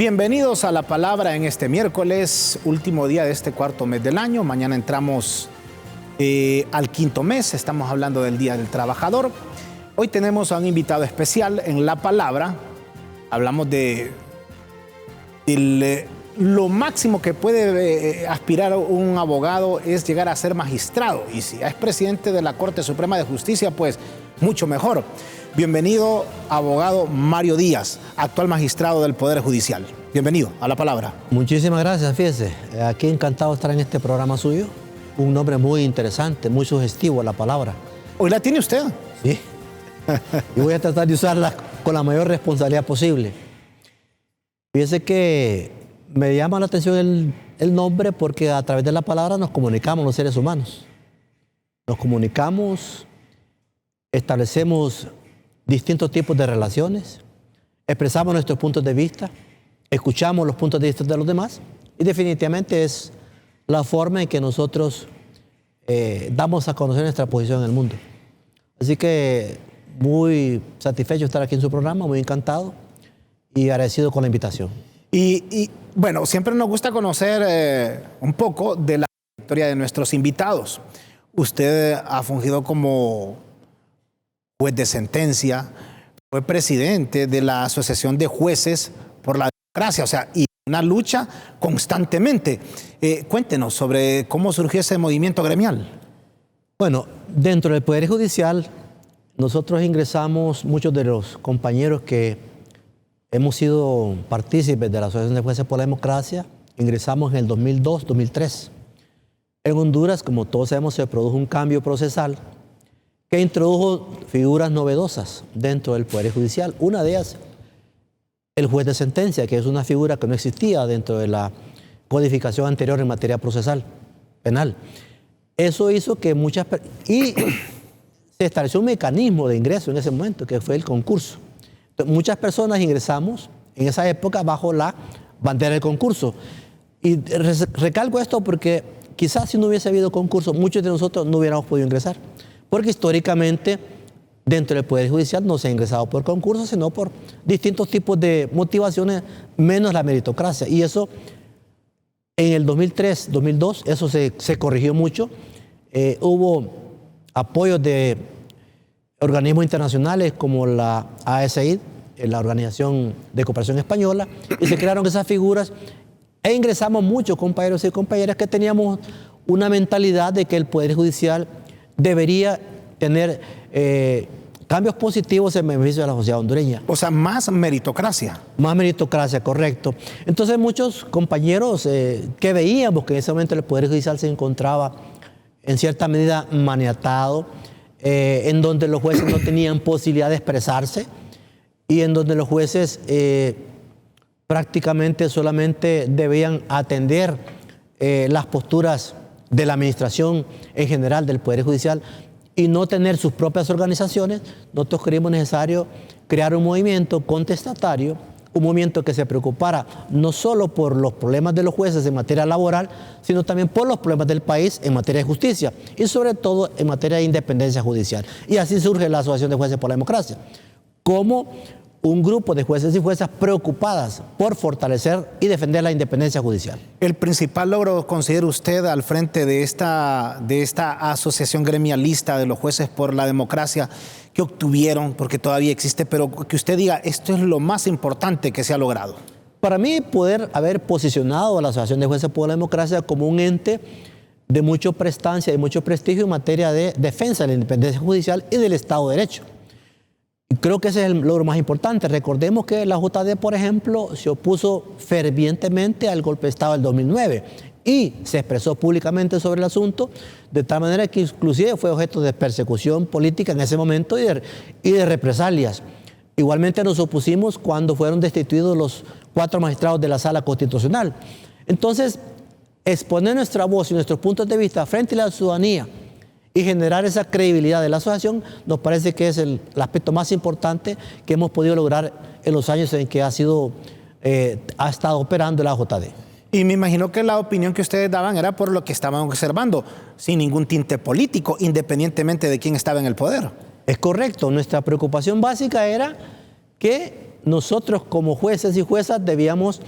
Bienvenidos a La Palabra en este miércoles, último día de este cuarto mes del año. Mañana entramos al quinto mes, estamos hablando del Día del Trabajador. Hoy tenemos a un invitado especial en La Palabra. Hablamos de lo máximo que puede aspirar un abogado es llegar a ser magistrado. Y si es presidente de la Corte Suprema de Justicia, pues mucho mejor. Bienvenido, abogado Mario Díaz, actual magistrado del Poder Judicial. Bienvenido a La Palabra. Muchísimas gracias, fíjese. Aquí encantado de estar en este programa suyo. Un nombre muy interesante, muy sugestivo, La Palabra. ¿Hoy la tiene usted? Sí. Y voy a tratar de usarla con la mayor responsabilidad posible. Fíjese que me llama la atención el nombre porque a través de la palabra nos comunicamos los seres humanos. Nos comunicamos, establecemos distintos tipos de relaciones, expresamos nuestros puntos de vista, escuchamos los puntos de vista de los demás y definitivamente es la forma en que nosotros damos a conocer nuestra posición en el mundo. Así que muy satisfecho de estar aquí en su programa, muy encantado y agradecido con la invitación. Y bueno, siempre nos gusta conocer un poco de la historia de nuestros invitados. Usted ha fungido como juez de sentencia, fue presidente de la Asociación de Jueces por la Democracia, o sea, y una lucha constantemente. Cuéntenos sobre cómo surgió ese movimiento gremial. Bueno, dentro del Poder Judicial, nosotros ingresamos, muchos de los compañeros que hemos sido partícipes de la Asociación de Jueces por la Democracia, ingresamos en el 2002, 2003. En Honduras, como todos sabemos, se produjo un cambio procesal que introdujo figuras novedosas dentro del Poder Judicial. Una de ellas, el juez de sentencia, que es una figura que no existía dentro de la codificación anterior en materia procesal penal. Eso hizo que y se estableció un mecanismo de ingreso en ese momento, que fue el concurso. Entonces, muchas personas ingresamos en esa época bajo la bandera del concurso. Y recalco esto porque quizás si no hubiese habido concurso, muchos de nosotros no hubiéramos podido ingresar. Porque históricamente dentro del Poder Judicial no se ha ingresado por concurso, sino por distintos tipos de motivaciones, menos la meritocracia. Y eso en el 2003, 2002, eso se corrigió mucho. Hubo apoyos de organismos internacionales como la ASI, la Organización de Cooperación Española, y se crearon esas figuras e ingresamos muchos compañeros y compañeras que teníamos una mentalidad de que el Poder Judicial debería tener cambios positivos en beneficio de la sociedad hondureña. O sea, más meritocracia. Más meritocracia, correcto. Entonces muchos compañeros que veíamos que en ese momento el Poder Judicial se encontraba en cierta medida maniatado, en donde los jueces no tenían posibilidad de expresarse y en donde los jueces prácticamente solamente debían atender las posturas de la administración en general del Poder Judicial y no tener sus propias organizaciones, nosotros creímos necesario crear un movimiento contestatario, un movimiento que se preocupara no solo por los problemas de los jueces en materia laboral, sino también por los problemas del país en materia de justicia y sobre todo en materia de independencia judicial. Y así surge la Asociación de Jueces por la Democracia, como un grupo de jueces y juezas preocupadas por fortalecer y defender la independencia judicial. El principal logro, considera usted, al frente de esta asociación gremialista de los jueces por la democracia que obtuvieron, porque todavía existe, pero que usted diga, esto es lo más importante que se ha logrado? Para mí, poder haber posicionado a la Asociación de Jueces por la Democracia como un ente de mucha prestancia y mucho prestigio en materia de defensa de la independencia judicial y del Estado de Derecho. Creo que ese es el logro más importante. Recordemos que la JD, por ejemplo, se opuso fervientemente al golpe de Estado del 2009 y se expresó públicamente sobre el asunto, de tal manera que inclusive fue objeto de persecución política en ese momento y de represalias. Igualmente nos opusimos cuando fueron destituidos los 4 magistrados de la Sala Constitucional. Entonces, exponer nuestra voz y nuestros puntos de vista frente a la ciudadanía y generar esa credibilidad de la asociación nos parece que es el aspecto más importante que hemos podido lograr en los años en que ha estado operando la AJD. Y me imagino que la opinión que ustedes daban era por lo que estaban observando, sin ningún tinte político, independientemente de quién estaba en el poder. Es correcto. Nuestra preocupación básica era que nosotros como jueces y juezas debíamos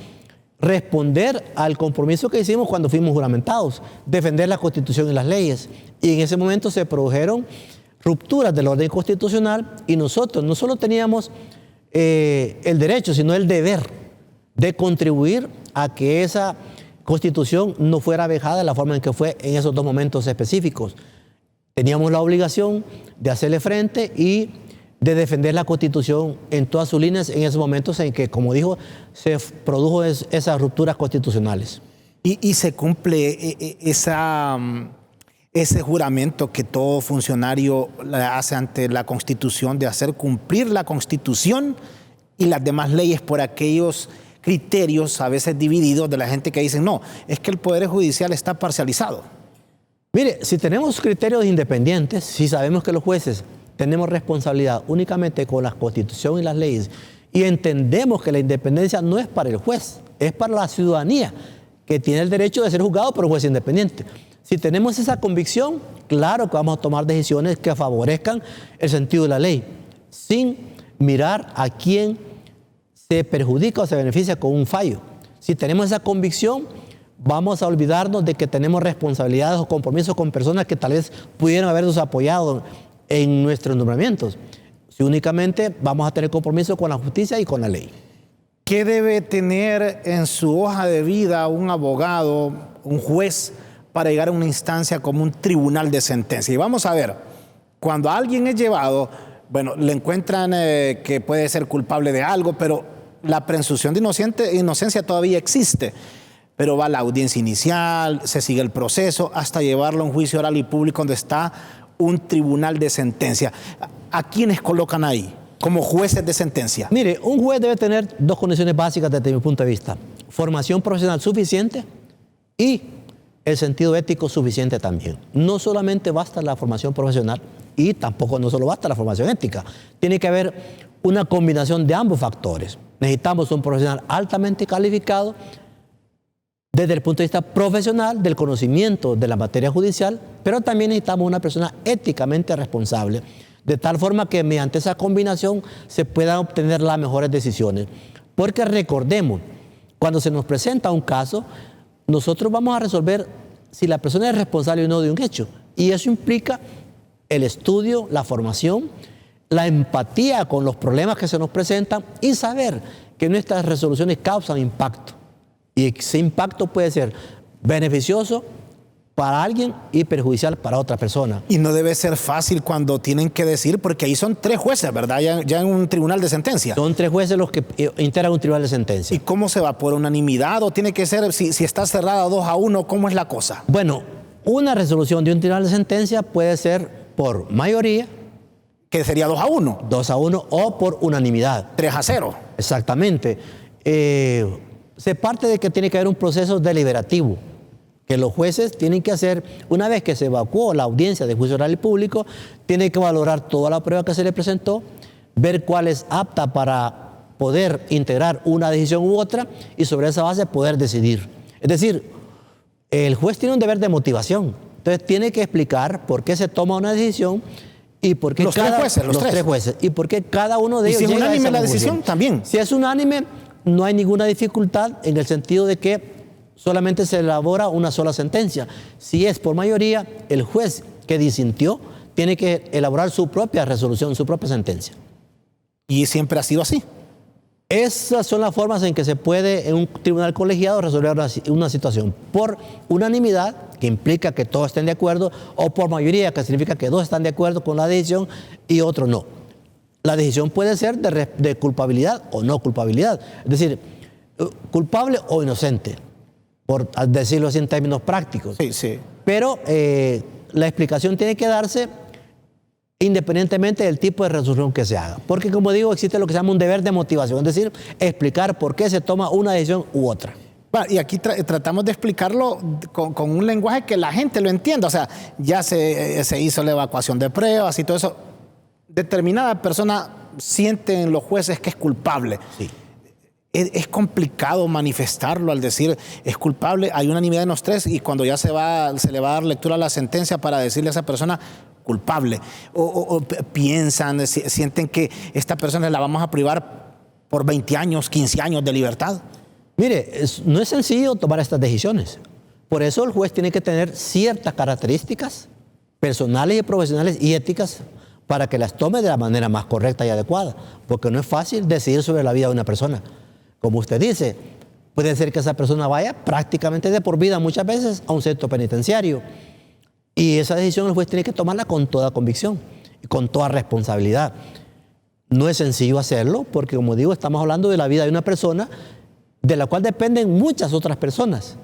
responder al compromiso que hicimos cuando fuimos juramentados, defender la Constitución y las leyes. Y en ese momento se produjeron rupturas del orden constitucional y nosotros no solo teníamos el derecho, sino el deber de contribuir a que esa Constitución no fuera vejada de la forma en que fue en esos dos momentos específicos. Teníamos la obligación de hacerle frente y de defender la Constitución en todas sus líneas en esos momentos en que, como dijo, se produjo esas rupturas constitucionales. Y se cumple ese juramento que todo funcionario hace ante la Constitución, de hacer cumplir la Constitución y las demás leyes por aquellos criterios a veces divididos de la gente que dicen, no, es que el Poder Judicial está parcializado. Mire, si tenemos criterios independientes, si sabemos que los jueces tenemos responsabilidad únicamente con la Constitución y las leyes y entendemos que la independencia no es para el juez, es para la ciudadanía que tiene el derecho de ser juzgado por un juez independiente. Si tenemos esa convicción, claro que vamos a tomar decisiones que favorezcan el sentido de la ley, sin mirar a quién se perjudica o se beneficia con un fallo. Si tenemos esa convicción, vamos a olvidarnos de que tenemos responsabilidades o compromisos con personas que tal vez pudieran habernos apoyado en nuestros nombramientos. Si únicamente vamos a tener compromiso con la justicia y con la ley. ¿Qué debe tener en su hoja de vida un abogado, un juez, para llegar a una instancia como un tribunal de sentencia? Y vamos a ver, cuando alguien es llevado, bueno, le encuentran que puede ser culpable de algo, pero la presunción de inocencia todavía existe. Pero va a la audiencia inicial, se sigue el proceso, hasta llevarlo a un juicio oral y público donde está un tribunal de sentencia. ¿A quiénes colocan ahí como jueces de sentencia? Mire, un juez debe tener dos condiciones básicas desde mi punto de vista: formación profesional suficiente y el sentido ético suficiente también. No solamente basta la formación profesional y tampoco no solo basta la formación ética. Tiene que haber una combinación de ambos factores. Necesitamos un profesional altamente calificado desde el punto de vista profesional, del conocimiento de la materia judicial, pero también necesitamos una persona éticamente responsable, de tal forma que mediante esa combinación se puedan obtener las mejores decisiones. Porque recordemos, cuando se nos presenta un caso, nosotros vamos a resolver si la persona es responsable o no de un hecho. Y eso implica el estudio, la formación, la empatía con los problemas que se nos presentan y saber que nuestras resoluciones causan impacto. Y ese impacto puede ser beneficioso para alguien y perjudicial para otra persona. Y no debe ser fácil cuando tienen que decir, porque ahí son 3 jueces, ¿verdad? Ya en un tribunal de sentencia. Son 3 jueces los que integran un tribunal de sentencia. ¿Y cómo se va? ¿Por unanimidad o tiene que ser, si está cerrada 2-1, cómo es la cosa? Bueno, una resolución de un tribunal de sentencia puede ser por mayoría. Que sería 2-1. 2-1 o por unanimidad. 3-0. Exactamente. Se parte de que tiene que haber un proceso deliberativo que los jueces tienen que hacer una vez que se evacuó la audiencia de juicio oral y público. Tienen que valorar toda la prueba que se le presentó, ver cuál es apta para poder integrar una decisión u otra y sobre esa base poder decidir. Es decir, el juez tiene un deber de motivación. Entonces tiene que explicar por qué se toma una decisión y por qué los 3 jueces y por qué cada uno de ellos llega a esa conclusión. ¿Y si es unánime la decisión también? Si es unánime, no hay ninguna dificultad en el sentido de que solamente se elabora una sola sentencia. Si es por mayoría, el juez que disintió tiene que elaborar su propia resolución, su propia sentencia. ¿Y siempre ha sido así? Esas son las formas en que se puede en un tribunal colegiado resolver una situación. Por unanimidad, que implica que todos estén de acuerdo, o por mayoría, que significa que 2 están de acuerdo con la decisión y otro no. La decisión puede ser de culpabilidad o no culpabilidad. Es decir, culpable o inocente, por decirlo así en términos prácticos. Sí, sí. Pero la explicación tiene que darse independientemente del tipo de resolución que se haga. Porque, como digo, existe lo que se llama un deber de motivación, es decir, explicar por qué se toma una decisión u otra. Bueno, y aquí tratamos de explicarlo con un lenguaje que la gente lo entienda. O sea, ya se hizo la evacuación de pruebas y todo eso. Determinada persona siente en los jueces que es culpable. Sí. Es complicado manifestarlo al decir es culpable. Hay unanimidad en los 3 y cuando ya se le va a dar lectura a la sentencia para decirle a esa persona culpable. O piensan, sienten que esta persona la vamos a privar por 20 años, 15 años de libertad. Mire, no es sencillo tomar estas decisiones. Por eso el juez tiene que tener ciertas características personales y profesionales y éticas para que las tome de la manera más correcta y adecuada. Porque no es fácil decidir sobre la vida de una persona. Como usted dice, puede ser que esa persona vaya prácticamente de por vida muchas veces a un centro penitenciario. Y esa decisión el juez tiene que tomarla con toda convicción y con toda responsabilidad. No es sencillo hacerlo porque, como digo, estamos hablando de la vida de una persona de la cual dependen muchas otras personas,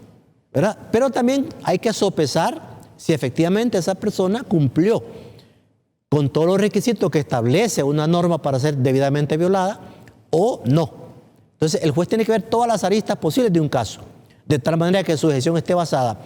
¿verdad? Pero también hay que sopesar si efectivamente esa persona cumplió con todos los requisitos que establece una norma para ser debidamente violada o no. Entonces, el juez tiene que ver todas las aristas posibles de un caso, de tal manera que su decisión esté basada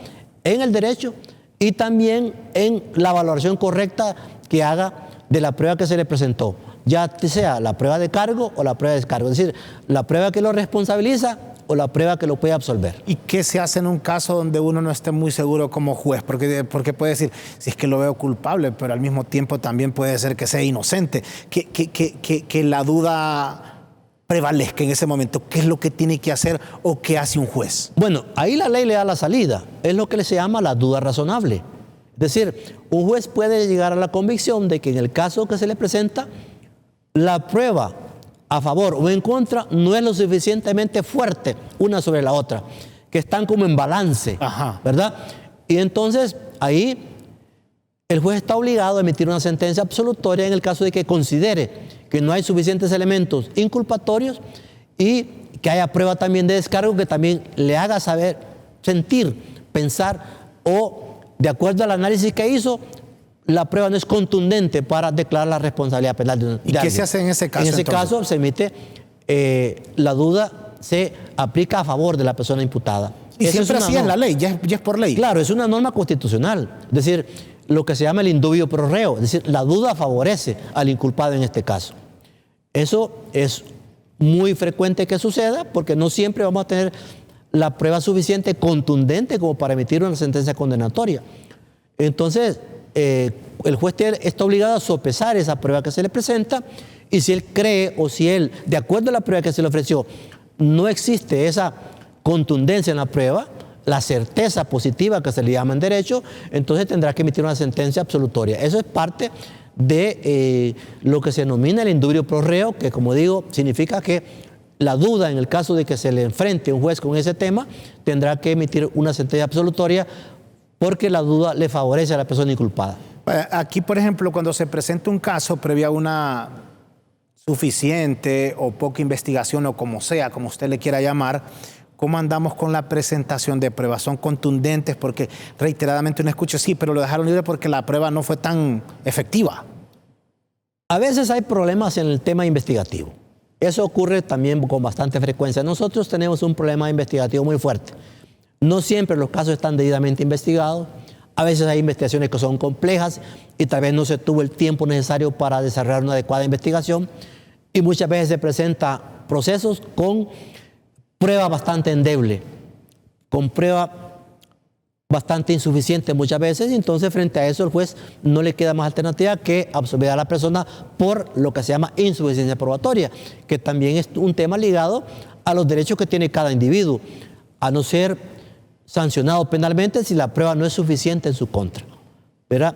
en el derecho y también en la valoración correcta que haga de la prueba que se le presentó, ya sea la prueba de cargo o la prueba de descargo, es decir, la prueba que lo responsabiliza o la prueba que lo puede absolver. ¿Y qué se hace en un caso donde uno no esté muy seguro como juez? Porque puede decir, si es que lo veo culpable, pero al mismo tiempo también puede ser que sea inocente, que la duda prevalezca en ese momento. ¿Qué es lo que tiene que hacer o qué hace un juez? Bueno, ahí la ley le da la salida, es lo que se llama la duda razonable. Es decir, un juez puede llegar a la convicción de que en el caso que se le presenta, la prueba a favor o en contra no es lo suficientemente fuerte una sobre la otra, que están como en balance, ¿verdad? Y entonces ahí el juez está obligado a emitir una sentencia absolutoria en el caso de que considere que no hay suficientes elementos inculpatorios y que haya prueba también de descargo que también le haga saber, sentir, pensar o, de acuerdo al análisis que hizo, la prueba no es contundente para declarar la responsabilidad penal de alguien. ¿Y qué se hace en ese caso? En ese caso se emite, la duda se aplica a favor de la persona imputada. Y siempre así en la ley, ya es por ley. Claro, es una norma constitucional. Es decir, lo que se llama el indubio pro reo. Es decir, la duda favorece al inculpado en este caso. Eso es muy frecuente que suceda porque no siempre vamos a tener la prueba suficiente, contundente como para emitir una sentencia condenatoria. Entonces, el juez está obligado a sopesar esa prueba que se le presenta y si él cree o si él, de acuerdo a la prueba que se le ofreció, no existe esa contundencia en la prueba, la certeza positiva que se le llama en derecho, entonces tendrá que emitir una sentencia absolutoria. Eso es parte de lo que se denomina el indubio pro reo, que como digo, significa que la duda en el caso de que se le enfrente un juez con ese tema, tendrá que emitir una sentencia absolutoria porque la duda le favorece a la persona inculpada. Aquí, por ejemplo, cuando se presenta un caso previa a una suficiente o poca investigación o como sea, como usted le quiera llamar, ¿cómo andamos con la presentación de pruebas? ¿Son contundentes? Porque reiteradamente uno escucha, sí, pero lo dejaron libre porque la prueba no fue tan efectiva. A veces hay problemas en el tema investigativo. Eso ocurre también con bastante frecuencia. Nosotros tenemos un problema investigativo muy fuerte. No siempre los casos están debidamente investigados. A veces hay investigaciones que son complejas y tal vez no se tuvo el tiempo necesario para desarrollar una adecuada investigación. Y muchas veces se presentan procesos con prueba bastante endeble, con prueba bastante insuficiente muchas veces, y entonces frente a eso el juez no le queda más alternativa que absolver a la persona por lo que se llama insuficiencia probatoria, que también es un tema ligado a los derechos que tiene cada individuo, a no ser sancionado penalmente si la prueba no es suficiente en su contra, ¿verdad?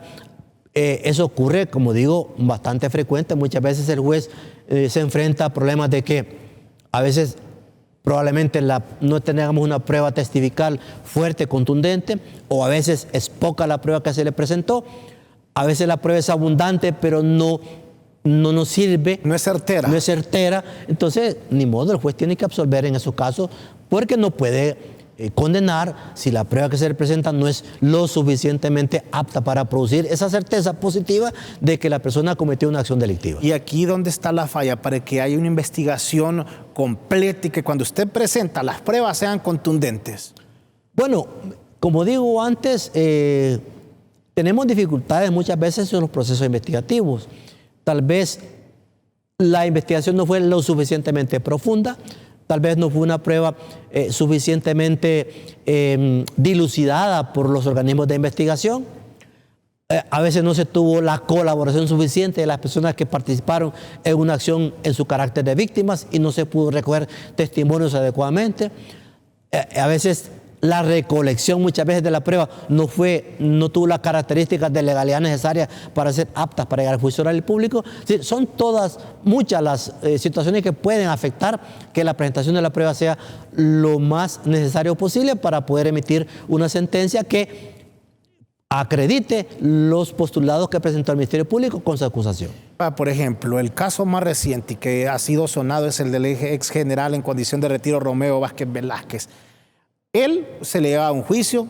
Eso ocurre, como digo, bastante frecuente. Muchas veces el juez se enfrenta a problemas de que a veces probablemente no tengamos una prueba testifical fuerte, contundente, o a veces es poca la prueba que se le presentó, a veces la prueba es abundante, pero no nos sirve. No es certera. No es certera. Entonces, ni modo, el juez tiene que absolver en esos casos porque no puede condenar si la prueba que se le presenta no es lo suficientemente apta para producir esa certeza positiva de que la persona cometió una acción delictiva. Y aquí donde está la falla para que haya una investigación completa y que cuando usted presenta las pruebas sean contundentes. Bueno, como digo antes, tenemos dificultades muchas veces en los procesos investigativos. Tal vez la investigación no fue lo suficientemente profunda. Tal vez no fue una prueba suficientemente dilucidada por los organismos de investigación. A veces no se tuvo la colaboración suficiente de las personas que participaron en una acción en su carácter de víctimas y no se pudo recoger testimonios adecuadamente. A veces la recolección muchas veces de la prueba no tuvo las características de legalidad necesarias para ser aptas para llegar al juicio oral y público. Sí, son muchas las situaciones que pueden afectar que la presentación de la prueba sea lo más necesario posible para poder emitir una sentencia que acredite los postulados que presentó el Ministerio Público con su acusación. Por ejemplo, el caso más reciente y que ha sido sonado es el del ex general en condición de retiro Romeo Vázquez Velázquez. Él se le lleva a un juicio,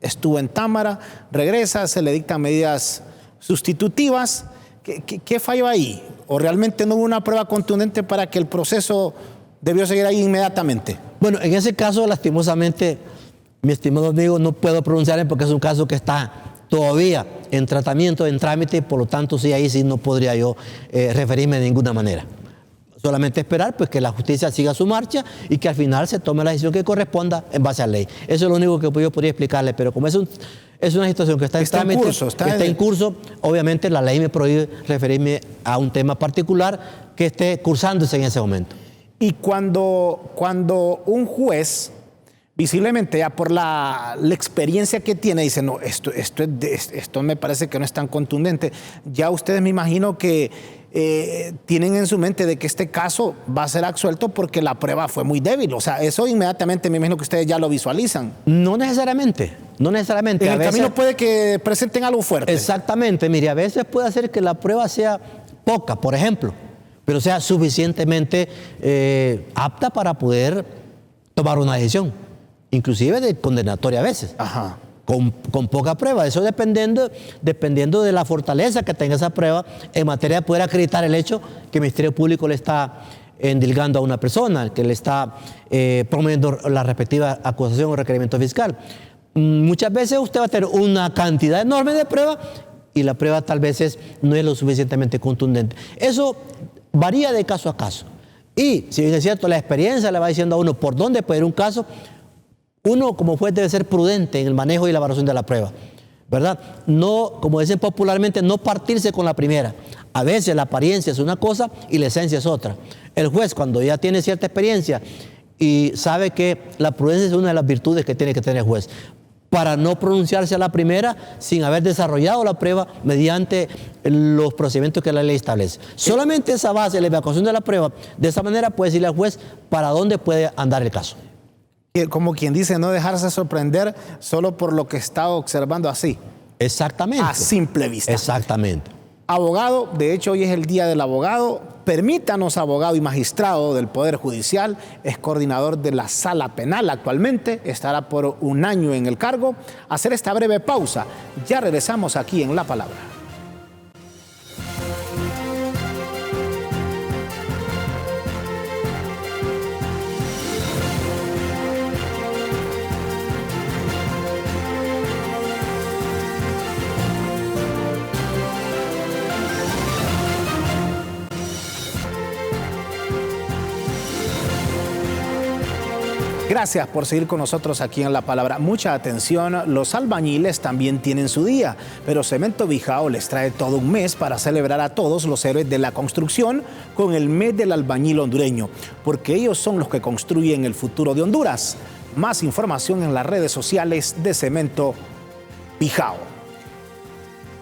estuvo en Támara, regresa, se le dictan medidas sustitutivas. ¿Qué falló ahí? ¿O realmente no hubo una prueba contundente para que el proceso debió seguir ahí inmediatamente? Bueno, en ese caso, lastimosamente, mi estimado amigo, no puedo pronunciarme porque es un caso que está todavía en tratamiento, en trámite, y por lo tanto, sí, ahí sí no podría yo referirme de ninguna manera. Solamente esperar pues, que la justicia siga su marcha y que al final se tome la decisión que corresponda en base a ley. Eso es lo único que yo podría explicarle, pero como es una situación que está en trámite, está en curso, obviamente la ley me prohíbe referirme a un tema particular que esté cursándose en ese momento. Y cuando un juez, visiblemente ya por la experiencia que tiene, dice, no, esto me parece que no es tan contundente, ya ustedes me imagino que tienen en su mente de que este caso va a ser absuelto porque la prueba fue muy débil. O sea, eso inmediatamente me imagino que ustedes ya lo visualizan. No necesariamente. En el camino puede que presenten algo fuerte. Exactamente. Mire, a veces puede hacer que la prueba sea poca, por ejemplo, pero sea suficientemente apta para poder tomar una decisión, inclusive de condenatoria a veces. Ajá. Con poca prueba, eso dependiendo de la fortaleza que tenga esa prueba en materia de poder acreditar el hecho que el Ministerio Público le está endilgando a una persona, que le está promoviendo la respectiva acusación o requerimiento fiscal. Muchas veces usted va a tener una cantidad enorme de pruebas y la prueba tal vez no es lo suficientemente contundente. Eso varía de caso a caso. Y si bien es cierto, la experiencia le va diciendo a uno por dónde puede ir un caso, uno como juez debe ser prudente en el manejo y la evaluación de la prueba, ¿verdad? No, como dicen popularmente, no partirse con la primera. A veces la apariencia es una cosa y la esencia es otra. El juez, cuando ya tiene cierta experiencia y sabe que la prudencia es una de las virtudes que tiene que tener el juez, para no pronunciarse a la primera sin haber desarrollado la prueba mediante los procedimientos que la ley establece. Solamente esa base, la evaluación de la prueba, de esa manera puede decirle al juez para dónde puede andar el caso. Como quien dice, no dejarse sorprender solo por lo que está observando así. Exactamente. A simple vista. Exactamente. Abogado, de hecho hoy es el Día del Abogado. Permítanos, abogado y magistrado del Poder Judicial, es coordinador de la Sala Penal actualmente, estará por un año en el cargo, hacer esta breve pausa. Ya regresamos aquí en La Palabra. Gracias por seguir con nosotros aquí en La Palabra. Mucha atención, los albañiles también tienen su día, pero Cemento Bijao les trae todo un mes para celebrar a todos los héroes de la construcción con el mes del albañil hondureño, porque ellos son los que construyen el futuro de Honduras. Más información en las redes sociales de Cemento Bijao.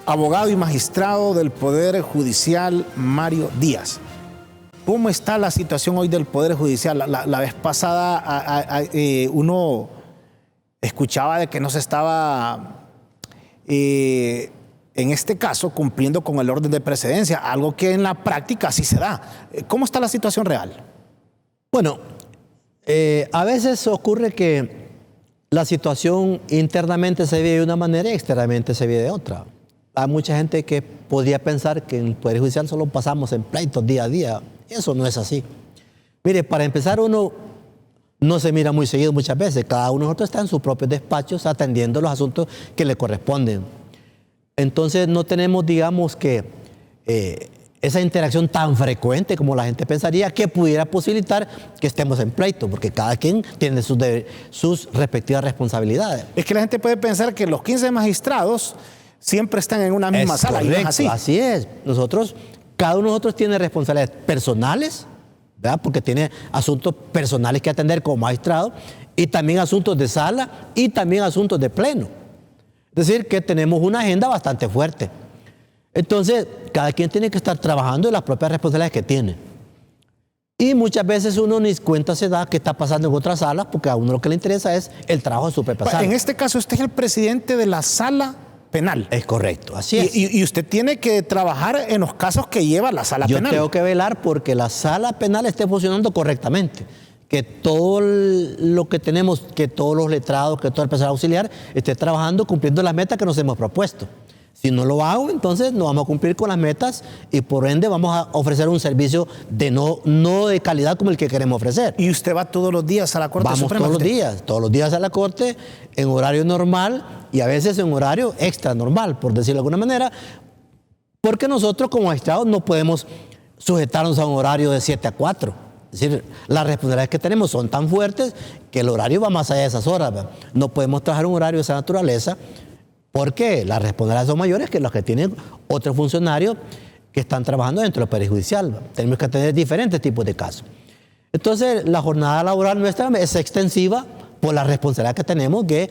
Abogado y magistrado del Poder Judicial, Mario Díaz. ¿Cómo está la situación hoy del Poder Judicial? La vez pasada uno escuchaba de que no se estaba, en este caso, cumpliendo con el orden de precedencia, algo que en la práctica sí se da. ¿Cómo está la situación real? Bueno, a veces ocurre que la situación internamente se vive de una manera y externamente se vive de otra. Hay mucha gente que podría pensar que en el Poder Judicial solo pasamos en pleitos día a día. Eso no es así. Mire, para empezar, uno no se mira muy seguido muchas veces. Cada uno de nosotros está en sus propios despachos atendiendo los asuntos que le corresponden. Entonces no tenemos, digamos, que esa interacción tan frecuente como la gente pensaría que pudiera posibilitar que estemos en pleito, porque cada quien tiene sus respectivas responsabilidades. Es que la gente puede pensar que los 15 magistrados siempre están en una misma sala. Correcto, y no es así. Así es. Cada uno de nosotros tiene responsabilidades personales, ¿verdad? Porque tiene asuntos personales que atender como magistrado, y también asuntos de sala y también asuntos de pleno. Es decir, que tenemos una agenda bastante fuerte. Entonces, cada quien tiene que estar trabajando en las propias responsabilidades que tiene. Y muchas veces uno ni cuenta se da qué está pasando en otras salas, porque a uno lo que le interesa es el trabajo de su propia sala. En este caso, usted es el presidente de la sala penal. Es correcto, así es. Y usted tiene que trabajar en los casos que lleva la sala penal. Yo tengo que velar porque la sala penal esté funcionando correctamente, que todo lo que tenemos, que todos los letrados, que todo el personal auxiliar esté trabajando cumpliendo las metas que nos hemos propuesto. Si no lo hago, entonces no vamos a cumplir con las metas y por ende vamos a ofrecer un servicio de no de calidad como el que queremos ofrecer. ¿Y usted va todos los días a la Corte Suprema? Vamos todos los días a la Corte en horario normal y a veces en horario extra normal, por decirlo de alguna manera, porque nosotros como magistrados no podemos sujetarnos a un horario de 7 a 4. Es decir, las responsabilidades que tenemos son tan fuertes que el horario va más allá de esas horas, ¿verdad? No podemos trabajar un horario de esa naturaleza porque las responsabilidades son mayores que las que tienen otros funcionarios que están trabajando dentro del Poder Judicial, ¿verdad? Tenemos que tener diferentes tipos de casos. Entonces, la jornada laboral nuestra es extensiva por la responsabilidad que tenemos, que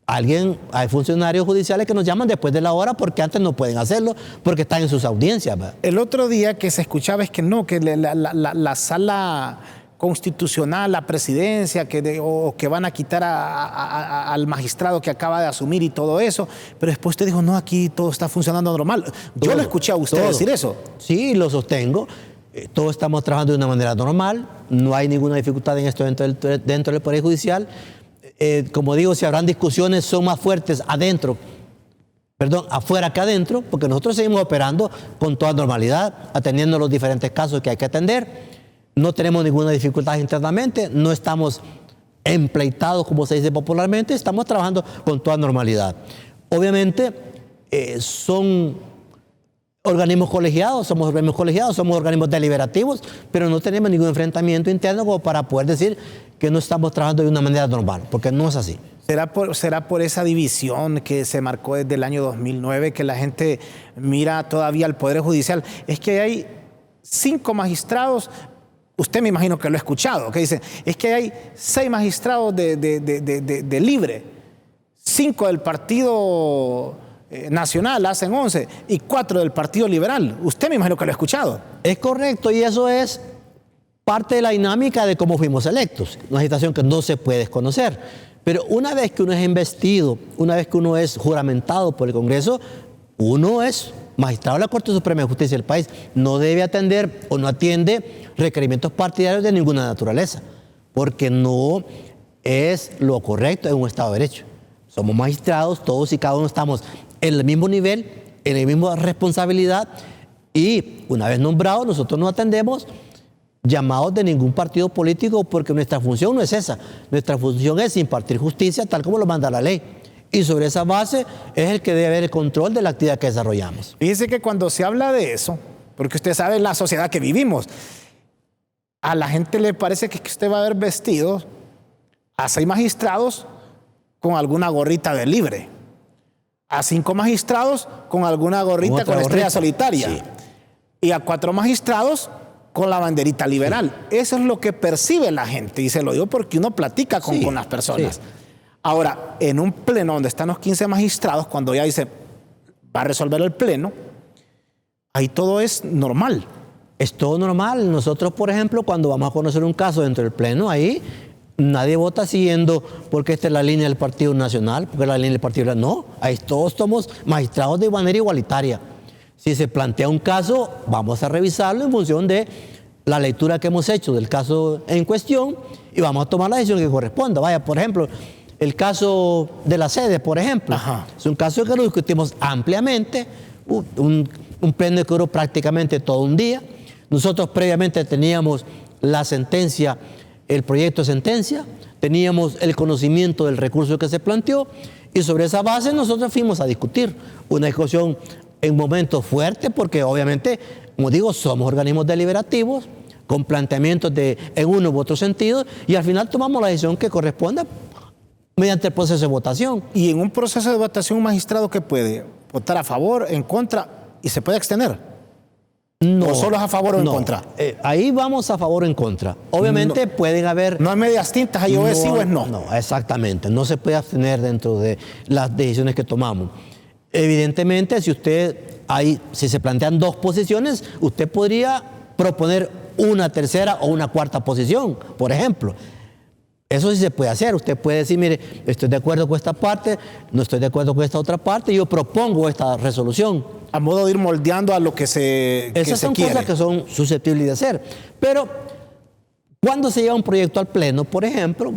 hay funcionarios judiciales que nos llaman después de la hora porque antes no pueden hacerlo, porque están en sus audiencias, ¿verdad? El otro día que se escuchaba es que no, que la sala constitucional, la presidencia, o que van a quitar al magistrado que acaba de asumir y todo eso, pero después usted dijo, no, aquí todo está funcionando normal. Yo lo escuché a usted decir eso. Sí, lo sostengo. Todos estamos trabajando de una manera normal, no hay ninguna dificultad en esto dentro del Poder Judicial. Como digo, si habrán discusiones, son más fuertes afuera que adentro, porque nosotros seguimos operando con toda normalidad, atendiendo los diferentes casos que hay que atender. No tenemos ninguna dificultad internamente, no estamos empleitados, como se dice popularmente, estamos trabajando con toda normalidad. Obviamente, son organismos colegiados, somos organismos deliberativos, pero no tenemos ningún enfrentamiento interno como para poder decir que no estamos trabajando de una manera normal, porque no es así. ¿Será por esa división que se marcó desde el año 2009 que la gente mira todavía al Poder Judicial? Es que hay 5 magistrados, usted me imagino que lo ha escuchado, que dicen, es que hay 6 magistrados de libre, 5 del Partido Nacional, hacen 11, y 4 del Partido Liberal. Usted me imagino que lo ha escuchado. Es correcto, y eso es parte de la dinámica de cómo fuimos electos, una situación que no se puede desconocer. Pero una vez que uno es investido, una vez que uno es juramentado por el Congreso, uno es magistrado de la Corte Suprema de Justicia del país, no debe atender o no atiende requerimientos partidarios de ninguna naturaleza, porque no es lo correcto en un Estado de Derecho. Somos magistrados, todos y cada uno estamos en el mismo nivel, en la misma responsabilidad, y una vez nombrados, nosotros no atendemos llamados de ningún partido político, porque nuestra función no es esa. Nuestra función es impartir justicia tal como lo manda la ley. Y sobre esa base es el que debe haber el control de la actividad que desarrollamos. Fíjese que cuando se habla de eso, porque usted sabe la sociedad que vivimos, a la gente le parece que usted va a ver vestidos a 6 magistrados con alguna gorrita de libre, a 5 magistrados con alguna gorrita con estrella solitaria, sí, y a 4 magistrados con la banderita liberal. Sí. Eso es lo que percibe la gente, y se lo digo porque uno platica con las personas. Sí. Ahora, en un pleno donde están los 15 magistrados, cuando ya dice, va a resolver el pleno, ahí todo es normal. Es todo normal. Nosotros, por ejemplo, cuando vamos a conocer un caso dentro del pleno, ahí nadie vota siguiendo porque esta es la línea del Partido Nacional, porque es la línea del Partido Liberal. No, ahí todos somos magistrados de manera igualitaria. Si se plantea un caso, vamos a revisarlo en función de la lectura que hemos hecho del caso en cuestión y vamos a tomar la decisión que corresponda. Vaya, por ejemplo, el caso de la sede, por ejemplo. Ajá. Es un caso que lo discutimos ampliamente, un pleno que duró prácticamente todo un día. Nosotros previamente teníamos la sentencia, el proyecto de sentencia, teníamos el conocimiento del recurso que se planteó y sobre esa base nosotros fuimos a discutir una discusión en momentos fuertes porque obviamente, como digo, somos organismos deliberativos con planteamientos en uno u otro sentido y al final tomamos la decisión que corresponda mediante el proceso de votación. Y en un proceso de votación, un magistrado, ¿qué puede? votar a favor, en contra, y se puede extender. No, ¿O solo es a favor o en contra? Ahí vamos a favor o en contra. Obviamente pueden haber... No hay medias tintas, ahí o es sí o es no. No, exactamente. No se puede abstener dentro de las decisiones que tomamos. Evidentemente, si se plantean dos posiciones, usted podría proponer una tercera o una cuarta posición, por ejemplo. Eso sí se puede hacer. Usted puede decir, mire, estoy de acuerdo con esta parte, no estoy de acuerdo con esta otra parte, yo propongo esta resolución. A modo de ir moldeando a lo que se Esas son cosas que son susceptibles de hacer. Pero cuando se lleva un proyecto al Pleno, por ejemplo,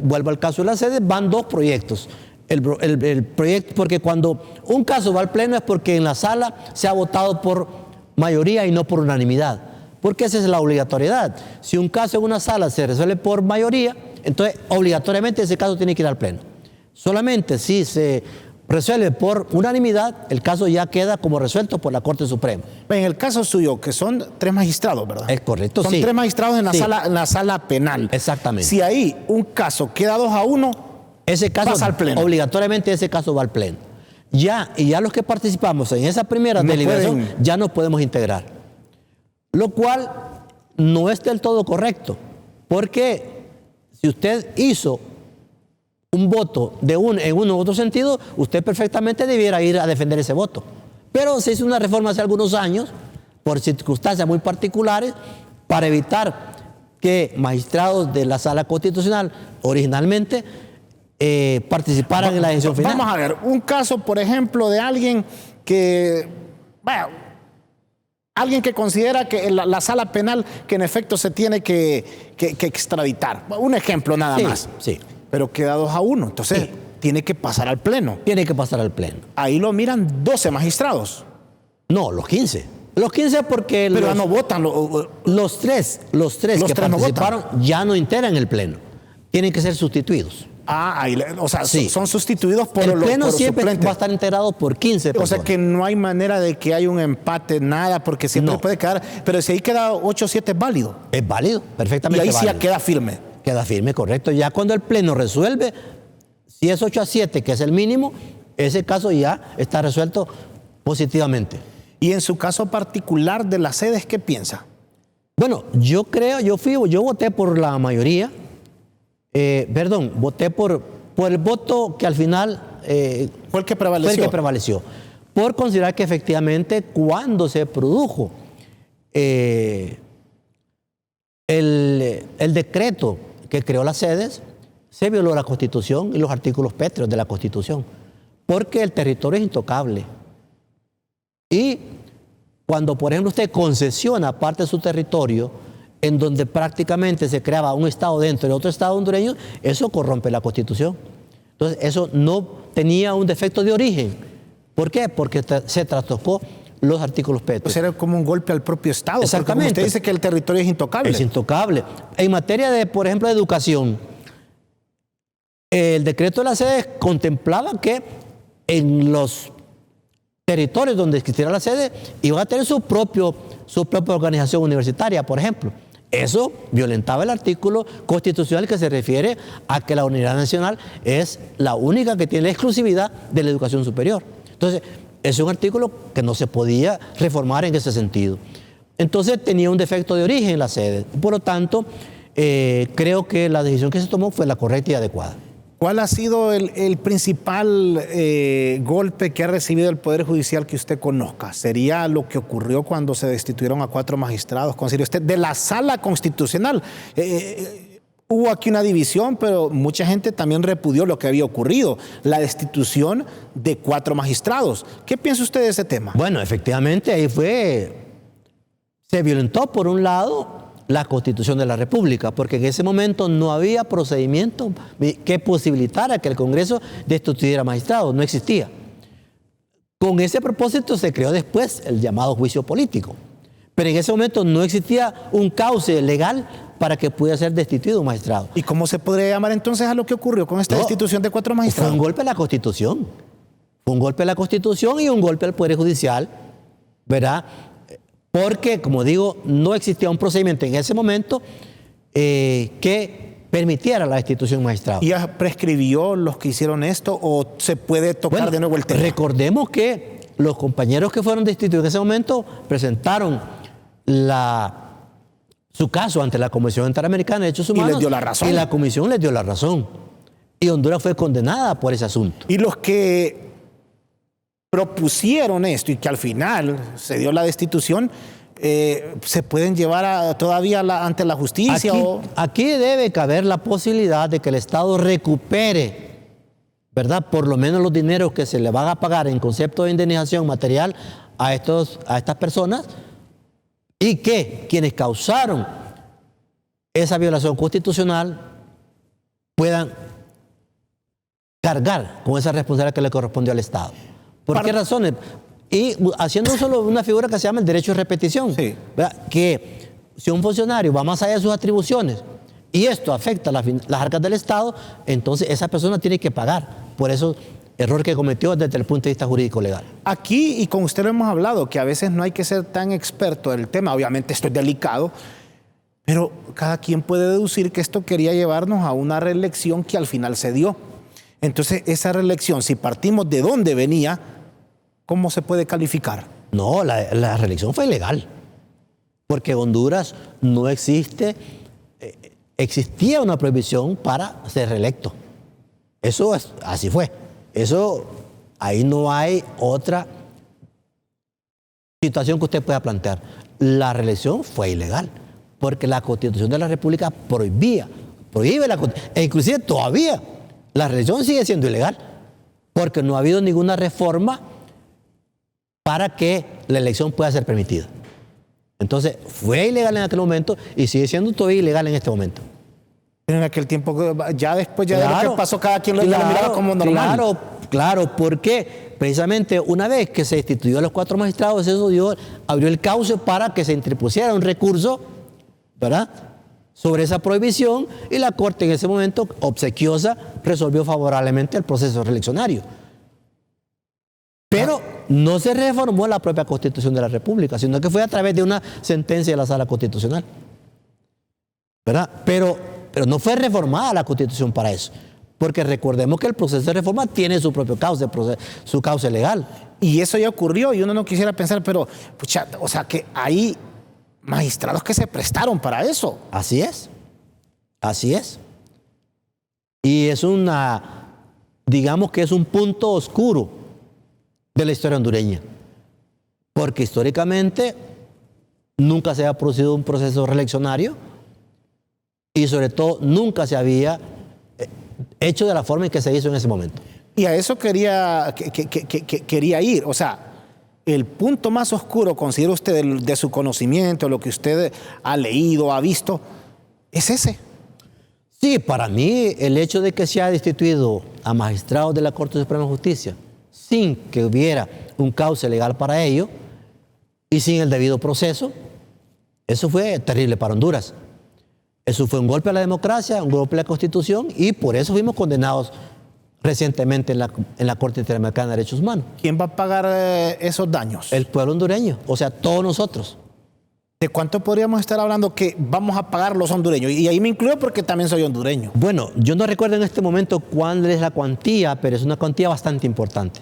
vuelvo al caso de la sede, van dos proyectos. El proyecto, porque cuando un caso va al Pleno es porque en la sala se ha votado por mayoría y no por unanimidad. Porque esa es la obligatoriedad. Si un caso en una sala se resuelve por mayoría, entonces obligatoriamente ese caso tiene que ir al Pleno. Solamente si se resuelve por unanimidad, el caso ya queda como resuelto por la Corte Suprema. En el caso suyo, que son 3 magistrados, ¿verdad? Es correcto, son sí. 3 magistrados en la, Sí. en la sala penal. Exactamente. Si ahí un caso queda 2-1, ese caso pasa al Pleno. Obligatoriamente ese caso va al Pleno. Ya los que participamos en esa primera deliberación ya nos podemos integrar. Lo cual no es del todo correcto, porque si usted hizo un voto en uno u otro sentido, usted perfectamente debiera ir a defender ese voto. Pero se hizo una reforma hace algunos años, por circunstancias muy particulares, para evitar que magistrados de la Sala Constitucional originalmente participaran en la decisión final. Vamos a ver, un caso, por ejemplo, de alguien que, alguien que considera que la sala penal que en efecto se tiene que extraditar. Un ejemplo nada más. Sí. Pero queda 2-1, entonces Sí. tiene que pasar al Pleno. Tiene que pasar al Pleno. Ahí lo miran 12 magistrados. No, los 15. Los 15 porque Pero ya no votan. los tres que participaron ya no integran el Pleno. Tienen que ser sustituidos. Sí. Son sustituidos por el Pleno por siempre suplentes. va a estar integrado por 15 personas. O sea que no hay manera de que haya un empate, nada, porque siempre puede quedar. Pero si ahí queda 8-7 es válido. Es válido, perfectamente válido. Y ahí válido. sí ya queda firme. Queda firme, correcto. Ya cuando el Pleno resuelve, si es 8-7, que es el mínimo, ese caso ya está resuelto positivamente. Y en su caso particular de las sedes, ¿qué piensa? Bueno, yo voté por la mayoría. Voté por el voto que al final fue el que prevaleció. Por considerar que efectivamente cuando se produjo el decreto que creó las sedes, se violó la Constitución y los artículos pétreos de la Constitución, porque el territorio es intocable. Y cuando, por ejemplo, usted concesiona parte de su territorio en donde prácticamente se creaba un Estado dentro de otro Estado hondureño, eso corrompe la Constitución. Entonces, eso no tenía un defecto de origen. ¿Por qué? Porque se trastocó los artículos pétreos. Pues era como un golpe al propio Estado. Exactamente. Porque usted dice que el territorio es intocable. Es intocable. En materia de, por ejemplo, de educación, el decreto de las sedes contemplaba que en los territorios donde existiera la sede iban a tener su propia organización universitaria, por ejemplo. Eso violentaba el artículo constitucional que se refiere a que la Unidad Nacional es la única que tiene la exclusividad de la educación superior. Entonces, es un artículo que no se podía reformar en ese sentido. Entonces, tenía un defecto de origen la sede. Por lo tanto, creo que la decisión que se tomó fue la correcta y adecuada. ¿Cuál ha sido el principal golpe que ha recibido el Poder Judicial que usted conozca? ¿Sería lo que ocurrió cuando se destituyeron a 4 magistrados? ¿Considera usted de la Sala Constitucional? Hubo aquí una división, pero mucha gente también repudió lo que había ocurrido, la destitución de 4 magistrados. ¿Qué piensa usted de ese tema? Bueno, efectivamente, ahí se violentó por un lado la Constitución de la República, porque en ese momento no había procedimiento que posibilitara que el Congreso destituyera magistrados, no existía. Con ese propósito se creó después el llamado juicio político, pero en ese momento no existía un cauce legal para que pudiera ser destituido un magistrado. ¿Y cómo se podría llamar entonces a lo que ocurrió con esta destitución de 4 magistrados? Fue un golpe a la Constitución. Fue un golpe a la Constitución y un golpe al Poder Judicial, ¿verdad? Porque, como digo, no existía un procedimiento en ese momento que permitiera la destitución de magistrados. ¿Y ya prescribió los que hicieron esto o se puede tocar de nuevo el tema? Recordemos que los compañeros que fueron destituidos en ese momento presentaron su caso ante la Comisión Interamericana de Derechos Humanos. Y les dio la razón. Y la Comisión les dio la razón. Y Honduras fue condenada por ese asunto. Y los que propusieron esto y que al final se dio la destitución, ¿se pueden llevar todavía ante la justicia? Aquí debe caber la posibilidad de que el Estado recupere, ¿verdad?, por lo menos los dineros que se le van a pagar en concepto de indemnización material a estas personas, y que quienes causaron esa violación constitucional puedan cargar con esa responsabilidad que le correspondió al Estado. ¿Por qué razones? Y haciendo solo una figura que se llama el derecho de repetición, sí, que si un funcionario va más allá de sus atribuciones y esto afecta las arcas del Estado, entonces esa persona tiene que pagar por esos error que cometió desde el punto de vista jurídico legal. Aquí, y con usted lo hemos hablado, que a veces no hay que ser tan experto en el tema, obviamente esto es delicado, pero cada quien puede deducir que esto quería llevarnos a una reelección que al final se dio. Entonces, esa reelección, si partimos de dónde venía, ¿cómo se puede calificar? No, la reelección fue ilegal, porque en Honduras no existía una prohibición para ser reelecto. Eso así fue. Eso, ahí no hay otra situación que usted pueda plantear. La reelección fue ilegal, porque la Constitución de la República prohíbe e inclusive todavía la reelección sigue siendo ilegal, porque no ha habido ninguna reforma para que la elección pueda ser permitida. Entonces, fue ilegal en aquel momento y sigue siendo todavía ilegal en este momento. En aquel tiempo, ya después de lo que pasó, cada quien lo miraba como normal. Claro, porque precisamente una vez que se destituyó a los 4 magistrados, eso abrió el cauce para que se interpusiera un recurso, ¿verdad?, sobre esa prohibición, y la Corte en ese momento, obsequiosa, resolvió favorablemente el proceso reeleccionario. Pero no se reformó la propia Constitución de la República, sino que fue a través de una sentencia de la Sala Constitucional, ¿verdad? Pero no fue reformada la Constitución para eso, porque recordemos que el proceso de reforma tiene su propio cauce, su cauce legal. Y eso ya ocurrió, y uno no quisiera pensar, pero, pucha, o sea, que hay magistrados que se prestaron para eso. Así es. Y es digamos que es un punto oscuro de la historia hondureña, porque históricamente nunca se ha producido un proceso reeleccionario, y sobre todo nunca se había hecho de la forma en que se hizo en ese momento. Y a eso quería ir. O sea, el punto más oscuro, considera usted, de su conocimiento, lo que usted ha leído, ha visto, es ese. Sí, para mí el hecho de que se haya destituido a magistrados de la Corte Suprema de Justicia sin que hubiera un cauce legal para ello y sin el debido proceso, eso fue terrible para Honduras. Eso fue un golpe a la democracia, un golpe a la Constitución, y por eso fuimos condenados recientemente en la Corte Interamericana de Derechos Humanos. ¿Quién va a pagar esos daños? El pueblo hondureño, o sea, todos nosotros. ¿De cuánto podríamos estar hablando que vamos a pagar los hondureños? Y ahí me incluyo porque también soy hondureño. Bueno, yo no recuerdo en este momento cuál es la cuantía, pero es una cuantía bastante importante.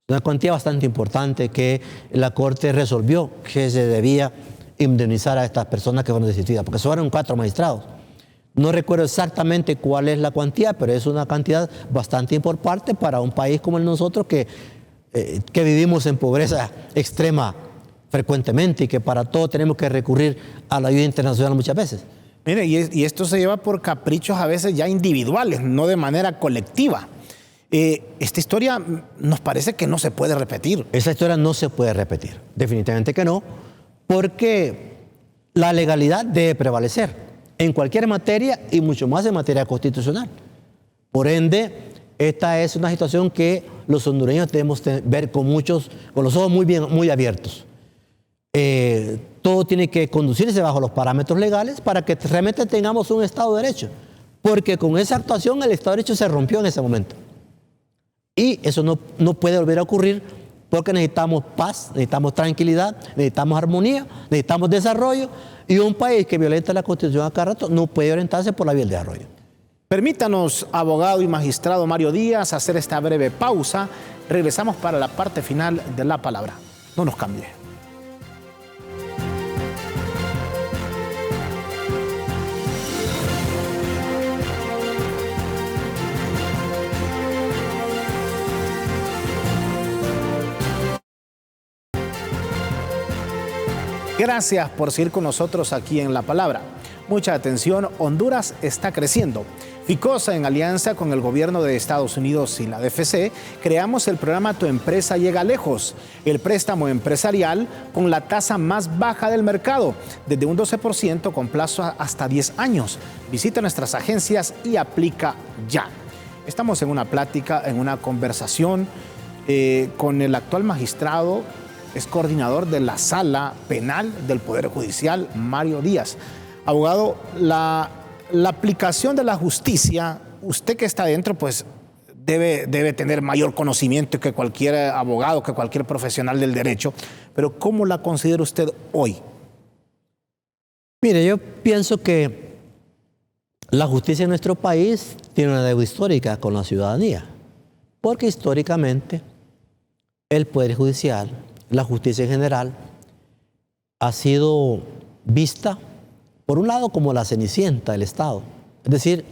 Una cuantía bastante importante que la Corte resolvió que se debía indemnizar a estas personas que fueron destituidas, porque fueron 4 magistrados. No recuerdo exactamente cuál es la cuantía, pero es una cantidad bastante importante para un país como el nosotros, que vivimos en pobreza extrema frecuentemente y que para todo tenemos que recurrir a la ayuda internacional muchas veces. Mire, y esto se lleva por caprichos a veces ya individuales, no de manera colectiva. Esta historia nos parece que no se puede repetir. Esa historia no se puede repetir, definitivamente que no, porque la legalidad debe prevalecer en cualquier materia y mucho más en materia constitucional. Por ende, esta es una situación que los hondureños debemos ver con los ojos muy abiertos. Todo tiene que conducirse bajo los parámetros legales para que realmente tengamos un Estado de Derecho, porque con esa actuación el Estado de Derecho se rompió en ese momento. Y eso no puede volver a ocurrir, porque necesitamos paz, necesitamos tranquilidad, necesitamos armonía, necesitamos desarrollo, y un país que violenta la Constitución a cada rato no puede orientarse por la vía del desarrollo. Permítanos, abogado y magistrado Mario Díaz, hacer esta breve pausa Regresamos para la parte final de la palabra. No nos cambie. Gracias por seguir con nosotros aquí en La Palabra. Mucha atención, Honduras está creciendo. FICOSA, en alianza con el gobierno de Estados Unidos y la DFC, creamos el programa Tu Empresa Llega Lejos, el préstamo empresarial con la tasa más baja del mercado, desde un 12% con plazo hasta 10 años. Visita nuestras agencias y aplica ya. Estamos en una plática, en una conversación con el actual magistrado, es coordinador de la Sala Penal del Poder Judicial, Mario Díaz. Abogado, la aplicación de la justicia, usted que está adentro, pues debe tener mayor conocimiento que cualquier abogado, que cualquier profesional del derecho, pero ¿cómo la considera usted hoy? Mire, yo pienso que la justicia en nuestro país tiene una deuda histórica con la ciudadanía, porque históricamente el Poder Judicial, la justicia en general, ha sido vista, por un lado, como la cenicienta del Estado. Es decir,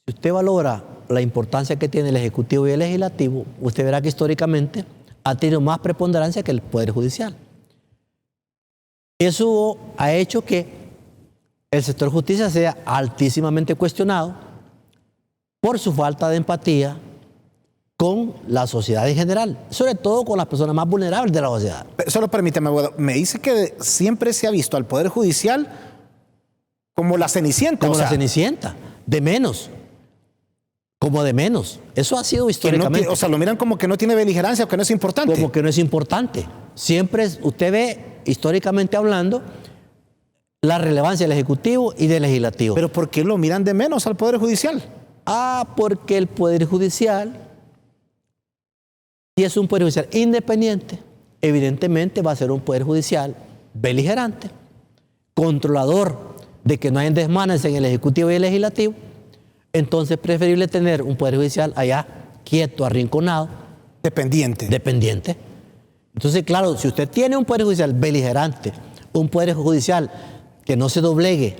si usted valora la importancia que tiene el Ejecutivo y el Legislativo, usted verá que históricamente ha tenido más preponderancia que el Poder Judicial. Eso ha hecho que el sector justicia sea altísimamente cuestionado por su falta de empatía con la sociedad en general, sobre todo con las personas más vulnerables de la sociedad. Solo permíteme, abogado, me dice que siempre se ha visto al Poder Judicial como la cenicienta. Como la cenicienta, de menos. Como de menos. Eso ha sido históricamente. O sea, lo miran como que no tiene beligerancia o que no es importante. Como que no es importante. Siempre usted ve, históricamente hablando, la relevancia del Ejecutivo y del Legislativo. ¿Pero por qué lo miran de menos al Poder Judicial? Porque el Poder Judicial, si es un Poder Judicial independiente, evidentemente va a ser un Poder Judicial beligerante, controlador de que no hay desmanes en el Ejecutivo y el Legislativo. Entonces es preferible tener un Poder Judicial allá, quieto, arrinconado. Dependiente. Entonces, claro, si usted tiene un Poder Judicial beligerante, un Poder Judicial que no se doblegue,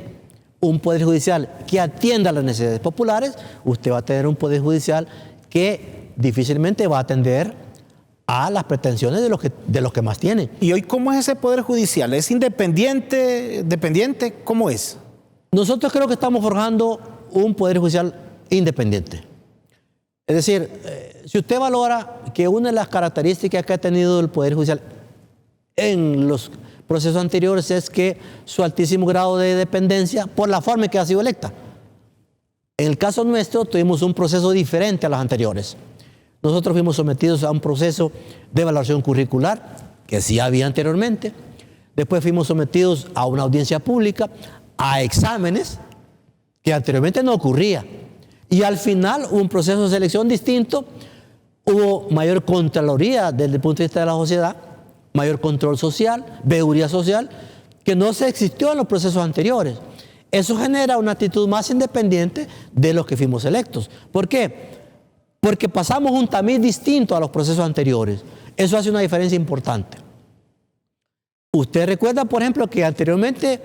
un Poder Judicial que atienda las necesidades populares, usted va a tener un Poder Judicial que difícilmente va a atender a las pretensiones de los que más tienen. ¿Y hoy cómo es ese Poder Judicial? ¿Es independiente? ¿Dependiente? ¿Cómo es? Nosotros creo que estamos forjando un Poder Judicial independiente. Es decir, si usted valora que una de las características que ha tenido el Poder Judicial en los procesos anteriores es que su altísimo grado de dependencia por la forma en que ha sido electa. En el caso nuestro tuvimos un proceso diferente a los anteriores. Nosotros fuimos sometidos a un proceso de evaluación curricular, que sí había anteriormente. Después fuimos sometidos a una audiencia pública, a exámenes, que anteriormente no ocurría. Y al final hubo un proceso de selección distinto, hubo mayor contraloría desde el punto de vista de la sociedad, mayor control social, veeduría social, que no se existió en los procesos anteriores. Eso genera una actitud más independiente de los que fuimos electos. ¿Por qué? Porque pasamos un tamiz distinto a los procesos anteriores. Eso hace una diferencia importante. Usted recuerda, por ejemplo, que anteriormente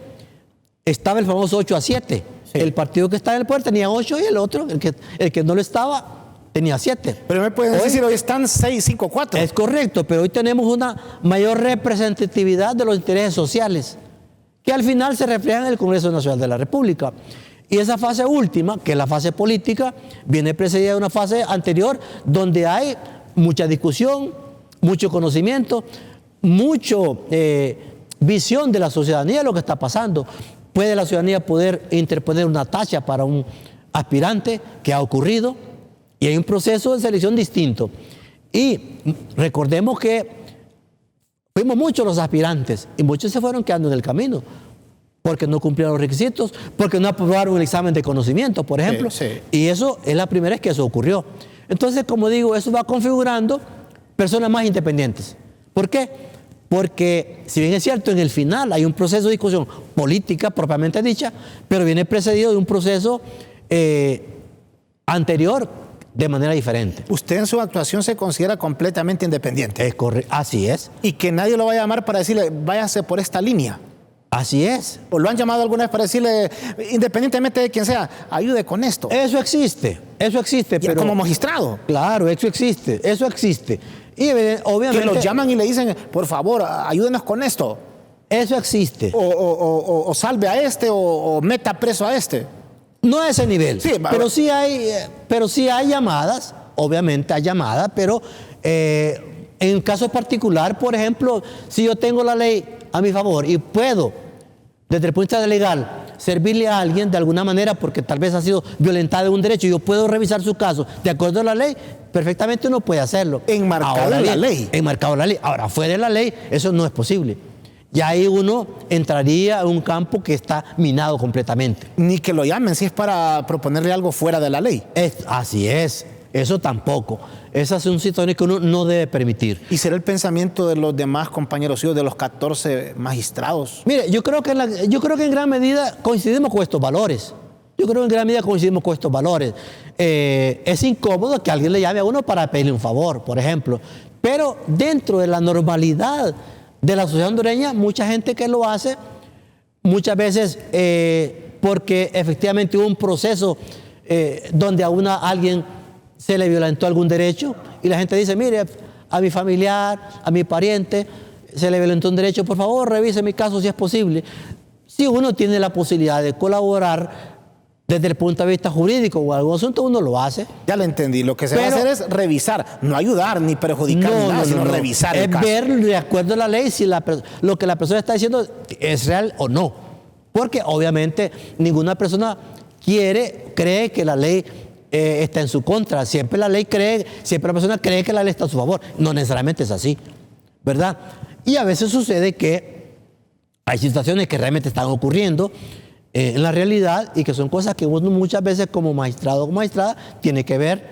estaba el famoso 8-7. Sí. El partido que estaba en el poder tenía 8 y el otro, el que no lo estaba, tenía 7. Pero me pueden decir, hoy están 6-5-4. Es correcto, pero hoy tenemos una mayor representatividad de los intereses sociales, que al final se reflejan en el Congreso Nacional de la República. Y esa fase última, que es la fase política, viene precedida de una fase anterior donde hay mucha discusión, mucho conocimiento, mucha visión de la ciudadanía de lo que está pasando. ¿Puede la ciudadanía poder interponer una tacha para un aspirante que ha ocurrido? Y hay un proceso de selección distinto. Y recordemos que fuimos muchos los aspirantes y muchos se fueron quedando en el camino porque no cumplieron los requisitos, porque no aprobaron el examen de conocimiento, por ejemplo. Sí. Y eso es la primera vez que eso ocurrió. Entonces, como digo, eso va configurando personas más independientes. ¿Por qué? Porque, si bien es cierto, en el final hay un proceso de discusión política propiamente dicha, pero viene precedido de un proceso anterior de manera diferente. Usted en su actuación se considera completamente independiente. Es correcto, así es. Y que nadie lo vaya a llamar para decirle, váyase por esta línea. Así es. O lo han llamado alguna vez para decirle, independientemente de quién sea, ayude con esto. Eso existe, pero... como magistrado. Claro, eso existe. Y obviamente... Que los llaman y le dicen, por favor, ayúdenos con esto. Eso existe. O salve a este, o meta preso a este. No a ese nivel, sí, pero sí hay llamadas, obviamente hay llamadas, pero en casos particular, por ejemplo, si yo tengo la ley a mi favor y puedo, desde el punto de vista legal, servirle a alguien de alguna manera porque tal vez ha sido violentado un derecho y yo puedo revisar su caso de acuerdo a la ley, perfectamente uno puede hacerlo. Enmarcado en la ley. Enmarcado en la ley. Ahora, fuera de la ley, eso no es posible. Y ahí uno entraría a un campo que está minado completamente. Ni que lo llamen si es para proponerle algo fuera de la ley. Así es, eso tampoco. Esa es una situación que uno no debe permitir. ¿Y será el pensamiento de los demás compañeros suyos, de los 14 magistrados? Mire, yo creo que en gran medida coincidimos con estos valores. Es incómodo que alguien le llame a uno para pedirle un favor, por ejemplo. Pero dentro de la normalidad de la sociedad hondureña, mucha gente que lo hace, muchas veces porque efectivamente hubo un proceso donde a alguien se le violentó algún derecho y la gente dice, mire, a mi familiar, a mi pariente, se le violentó un derecho, por favor, revise mi caso si es posible. Si uno tiene la posibilidad de colaborar desde el punto de vista jurídico o algún asunto, uno lo hace. Ya lo entendí. Lo que se va a hacer es revisar, no ayudar ni perjudicar ni nada, sino revisar el caso. Es ver de acuerdo a la ley si lo que la persona está diciendo es real o no. Porque obviamente ninguna persona cree que la ley está en su contra. Siempre la persona cree que la ley está a su favor. No necesariamente es así, ¿verdad? Y a veces sucede que hay situaciones que realmente están ocurriendo en la realidad y que son cosas que uno muchas veces como magistrado o magistrada tiene que ver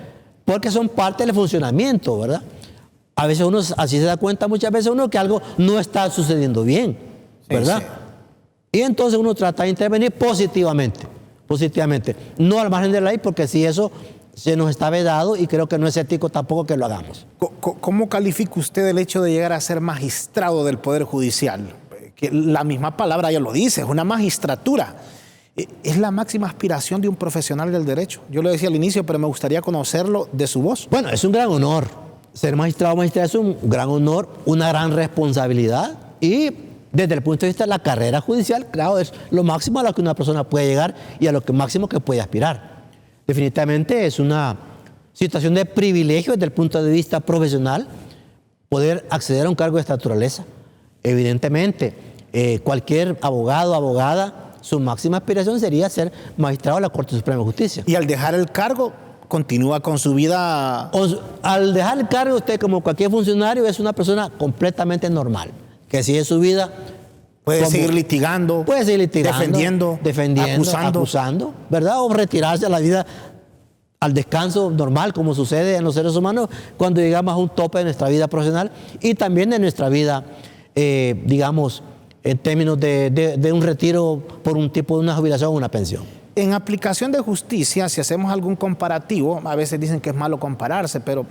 porque son parte del funcionamiento, ¿verdad? A veces uno así se da cuenta muchas veces uno que algo no está sucediendo bien, ¿verdad? Sí, sí. Y entonces uno trata de intervenir positivamente, no al margen de la ley, porque si eso se nos está vedado y creo que no es ético tampoco que lo hagamos. ¿Cómo califica usted el hecho de llegar a ser magistrado del Poder Judicial? Que la misma palabra ya lo dice, es una magistratura. Es la máxima aspiración de un profesional del derecho. Yo lo decía al inicio, pero me gustaría conocerlo de su voz. Bueno, es un gran honor. Ser magistrado o magistrada es un gran honor, una gran responsabilidad y desde el punto de vista de la carrera judicial, claro, es lo máximo a lo que una persona puede llegar y a lo máximo que puede aspirar. Definitivamente es una situación de privilegio desde el punto de vista profesional poder acceder a un cargo de esta naturaleza. Evidentemente, cualquier abogado, abogada, su máxima aspiración sería ser magistrado de la Corte Suprema de Justicia. Y al dejar el cargo, continúa con su vida. Al dejar el cargo, usted como cualquier funcionario es una persona completamente normal, que sigue su vida. Puede seguir litigando, defendiendo, acusando, ¿verdad? O retirarse a la vida al descanso normal, como sucede en los seres humanos cuando llegamos a un tope de nuestra vida profesional y también de nuestra vida, digamos, en términos de un retiro por un tipo de una jubilación o una pensión. En aplicación de justicia, si hacemos algún comparativo, a veces dicen que es malo compararse, pero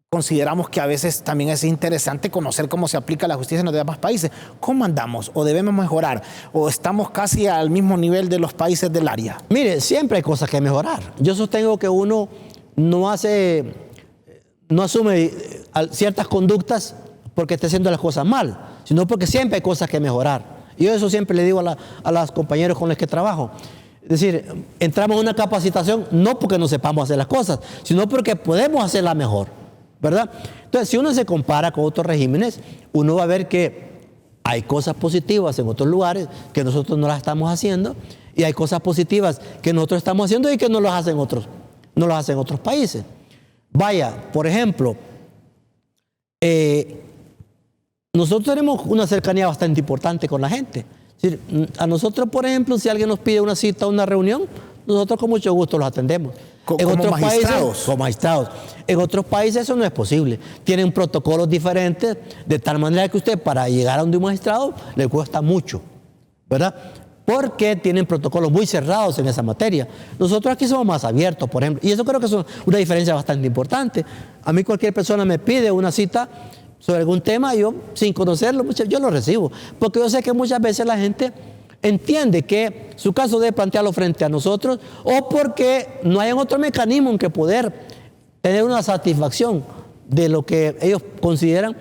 consideramos que a veces también es interesante conocer cómo se aplica la justicia en los demás países. ¿Cómo andamos? ¿O debemos mejorar? ¿O estamos casi al mismo nivel de los países del área? Mire, siempre hay cosas que mejorar. Yo sostengo que uno no asume ciertas conductas porque esté haciendo las cosas mal, sino porque siempre hay cosas que mejorar. Y yo eso siempre le digo a los compañeros con los que trabajo. Es decir, entramos en una capacitación no porque no sepamos hacer las cosas, sino porque podemos hacerlas mejor, ¿verdad? Entonces, si uno se compara con otros regímenes, uno va a ver que hay cosas positivas en otros lugares que nosotros no las estamos haciendo y hay cosas positivas que nosotros estamos haciendo y que no las hacen otros países. Vaya, por ejemplo, nosotros tenemos una cercanía bastante importante con la gente. Es decir, a nosotros, por ejemplo, si alguien nos pide una cita o una reunión, nosotros con mucho gusto los atendemos. Como magistrados. Como magistrados. En otros países eso no es posible. Tienen protocolos diferentes, de tal manera que usted para llegar a un magistrado le cuesta mucho, ¿verdad? porque tienen protocolos muy cerrados en esa materia. Nosotros aquí somos más abiertos, por ejemplo, y eso creo que es una diferencia bastante importante. A mí cualquier persona me pide una cita sobre algún tema, yo sin conocerlo, yo lo recibo, porque yo sé que muchas veces la gente entiende que su caso debe plantearlo frente a nosotros, o porque no hay otro mecanismo en que poder tener una satisfacción de lo que ellos consideran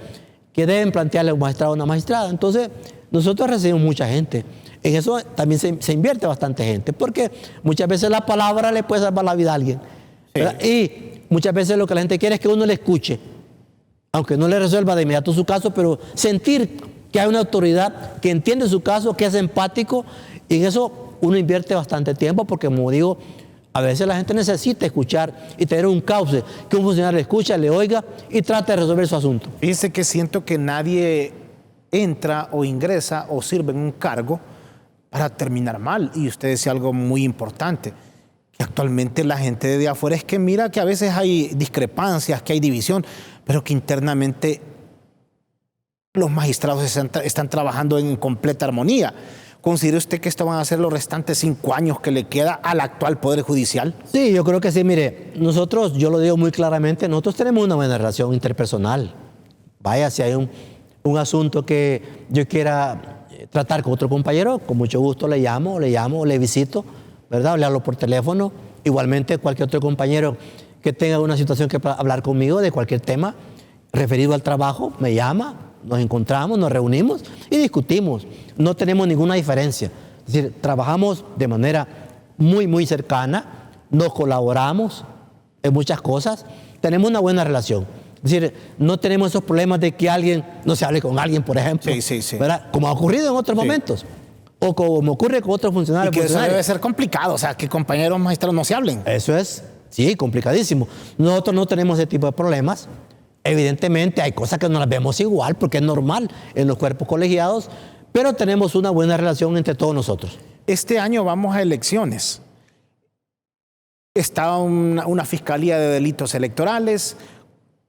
que deben plantearle a un magistrado o una magistrada. Entonces, nosotros recibimos mucha gente. En eso también se invierte bastante gente, porque muchas veces la palabra le puede salvar la vida a alguien. Sí. Y muchas veces lo que la gente quiere es que uno le escuche, aunque no le resuelva de inmediato su caso, pero sentir que hay una autoridad que entiende su caso, que es empático, y en eso uno invierte bastante tiempo, porque como digo, a veces la gente necesita escuchar y tener un cauce, que un funcionario le escuche, le oiga y trate de resolver su asunto. Fíjese que siento que nadie entra o ingresa o sirve en un cargo para terminar mal. Y usted decía algo muy importante, que actualmente la gente de afuera es que mira que a veces hay discrepancias, que hay división, pero que internamente los magistrados están trabajando en completa armonía. ¿Considera usted que esto van a ser los restantes 5 años que le queda al actual Poder Judicial? Sí, yo creo que sí. Mire, nosotros, yo lo digo muy claramente, nosotros tenemos una buena relación interpersonal. Vaya, si hay un asunto que yo quiera tratar con otro compañero, con mucho gusto le llamo, le visito, ¿verdad? Le hablo por teléfono. Igualmente, cualquier otro compañero que tenga una situación que hablar conmigo de cualquier tema referido al trabajo, me llama, nos encontramos, nos reunimos y discutimos. No tenemos ninguna diferencia. Es decir, trabajamos de manera muy, muy cercana, nos colaboramos en muchas cosas, tenemos una buena relación. Es decir, no tenemos esos problemas de que alguien no se hable con alguien, por ejemplo. Sí. ¿Verdad? Como ha ocurrido en otros momentos. O como ocurre con otros funcionarios. Y que eso debe ser complicado, o sea, que compañeros magistrados no se hablen. Eso es, sí, complicadísimo. Nosotros no tenemos ese tipo de problemas. Evidentemente hay cosas que no las vemos igual, porque es normal en los cuerpos colegiados, pero tenemos una buena relación entre todos nosotros. Este año vamos a elecciones. Está una fiscalía de delitos electorales.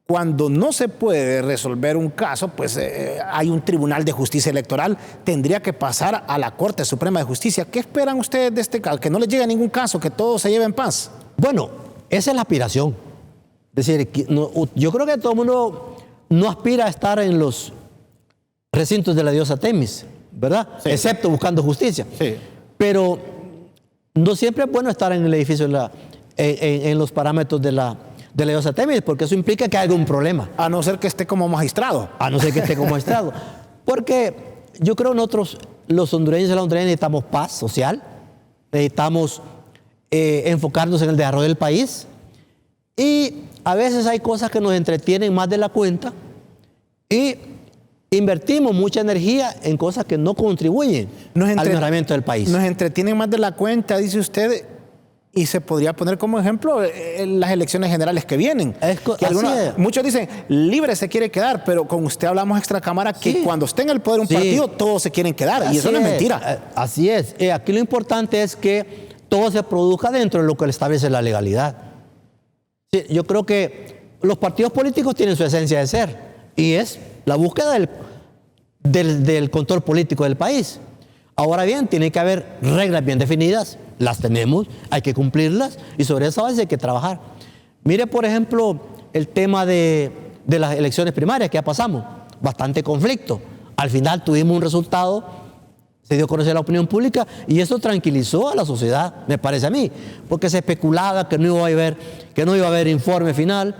Cuando no se puede resolver un caso, pues hay un tribunal de justicia electoral, tendría que pasar a la Corte Suprema de Justicia. ¿Qué esperan ustedes de este caso? ¿Que no les llegue ningún caso, que todo se lleve en paz? Bueno, esa es la aspiración. Es decir, yo creo que todo el mundo no aspira a estar en los recintos de la diosa Temis, ¿verdad? Sí. Excepto buscando justicia. Sí. Pero no siempre es bueno estar en el edificio, en los parámetros de la diosa Temis, porque eso implica que hay algún problema. A no ser que esté como magistrado. A no ser que esté como magistrado. Porque yo creo que nosotros, los hondureños y las hondureñas, necesitamos paz social, necesitamos enfocarnos en el desarrollo del país, y a veces hay cosas que nos entretienen más de la cuenta y invertimos mucha energía en cosas que no contribuyen al mejoramiento del país. Nos entretienen más de la cuenta, dice usted, y se podría poner como ejemplo las elecciones generales que vienen. Muchos dicen, libre se quiere quedar, pero con usted hablamos extracámara que sí, cuando esté en el poder un partido, todos se quieren quedar, y eso no es mentira. Así es. Aquí lo importante es que todo se produzca dentro de lo que establece la legalidad. Yo creo que los partidos políticos tienen su esencia de ser, y es la búsqueda del control político del país. Ahora bien, tiene que haber reglas bien definidas, las tenemos, hay que cumplirlas, y sobre esa base hay que trabajar. Mire, por ejemplo, el tema de las elecciones primarias que ya pasamos, bastante conflicto. Al final tuvimos un resultado, se dio a conocer a la opinión pública, y eso tranquilizó a la sociedad, me parece a mí, porque se especulaba que no iba a haber informe final,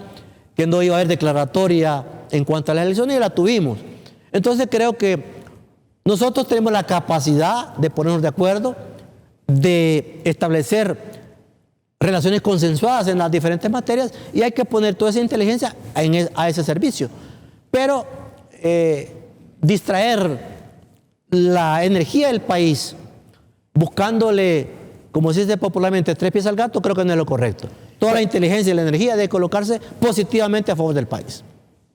que no iba a haber declaratoria en cuanto a las elecciones, y la tuvimos. Entonces creo que nosotros tenemos la capacidad de ponernos de acuerdo, de establecer relaciones consensuadas en las diferentes materias, y hay que poner toda esa inteligencia a ese servicio. Pero distraer la energía del país buscándole, como se dice popularmente, 3 pies al gato, creo que no es lo correcto. Toda la inteligencia y la energía debe colocarse positivamente a favor del país.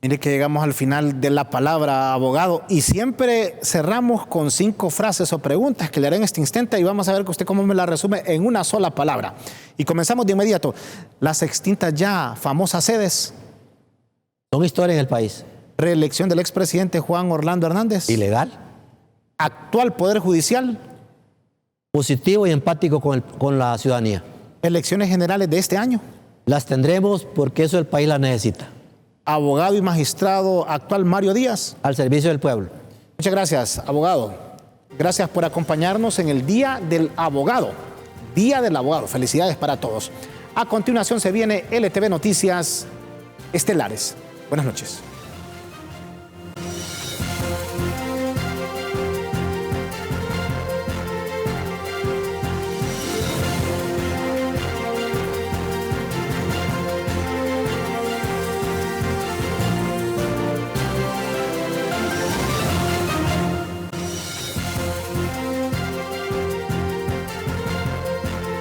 Mire que llegamos al final de la palabra, abogado, y siempre cerramos con 5 frases o preguntas que le haré en este instante, y vamos a ver que usted cómo me la resume en una sola palabra. Y comenzamos de inmediato. Las extintas ya famosas sedes son historia en el país. Reelección del expresidente Juan Orlando Hernández. Ilegal. Actual Poder Judicial. positivo y empático con la ciudadanía. Elecciones generales de este año. Las tendremos porque eso el país las necesita. Abogado y magistrado actual Mario Díaz. Al servicio del pueblo. Muchas gracias, abogado. Gracias por acompañarnos en el Día del Abogado. Día del Abogado. Felicidades para todos. A continuación se viene LTV Noticias Estelares. Buenas noches.